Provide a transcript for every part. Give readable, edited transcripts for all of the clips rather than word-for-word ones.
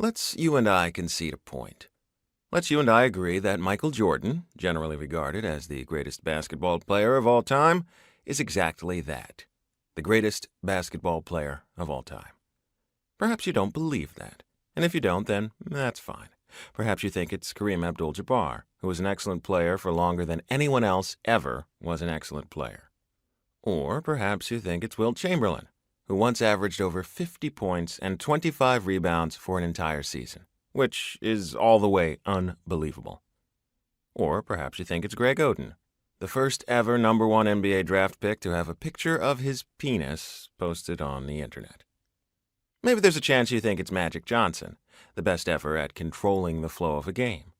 Let's you and I concede a point. Let's you and I agree that Michael Jordan, generally regarded as the greatest basketball player of all time, is exactly that, the greatest basketball player of all time. Perhaps you don't believe that, and if you don't, then that's fine. Perhaps you think it's Kareem Abdul-Jabbar, who was an excellent player for longer than anyone else ever was an excellent player. Or perhaps you think it's Wilt Chamberlain, who once averaged over 50 points and 25 rebounds for an entire season, which is all the way unbelievable. Or perhaps you think it's Greg Oden, the first ever number 1 NBA draft pick to have a picture of his penis posted on the internet. Maybe there's a chance you think it's Magic Johnson, the best ever at controlling the flow of a game.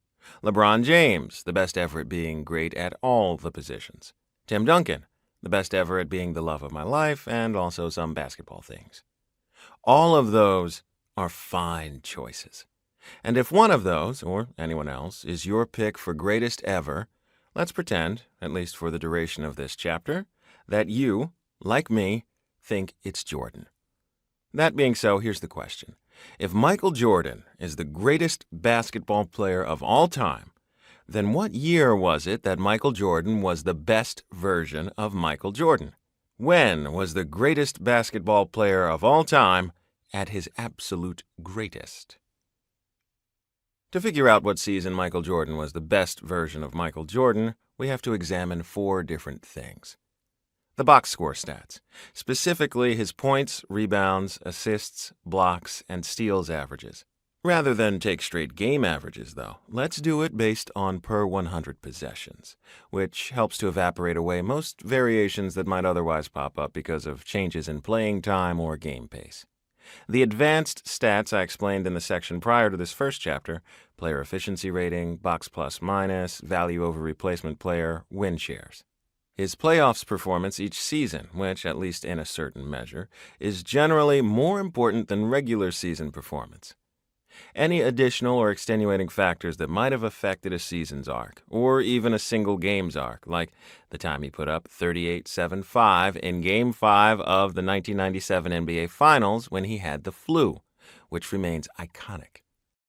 LeBron James, the best ever at being great at all the positions. Tim Duncan, the best ever at being the love of my life and also some basketball things. All of those are fine choices. And if one of those, or anyone else, is your pick for greatest ever, let's pretend, at least for the duration of this chapter, that you, like me, think it's Jordan. That being so, here's the question. If Michael Jordan is the greatest basketball player of all time, then what year was it that Michael Jordan was the best version of Michael Jordan? When was the greatest basketball player of all time at his absolute greatest? To figure out what season Michael Jordan was the best version of Michael Jordan, we have to examine 4 different things. The box score stats, specifically his points, rebounds, assists, blocks, and steals averages. Rather than take straight game averages, though, let's do it based on per 100 possessions, which helps to evaporate away most variations that might otherwise pop up because of changes in playing time or game pace. The advanced stats I explained in the section prior to this first chapter, player efficiency rating, box plus minus, value over replacement player, win shares. His playoffs performance each season, which, at least in a certain measure, is generally more important than regular season performance. Any additional or extenuating factors that might have affected a season's arc, or even a single game's arc, like the time he put up 38-7-5 in Game 5 of the 1997 NBA Finals when he had the flu, which remains iconic.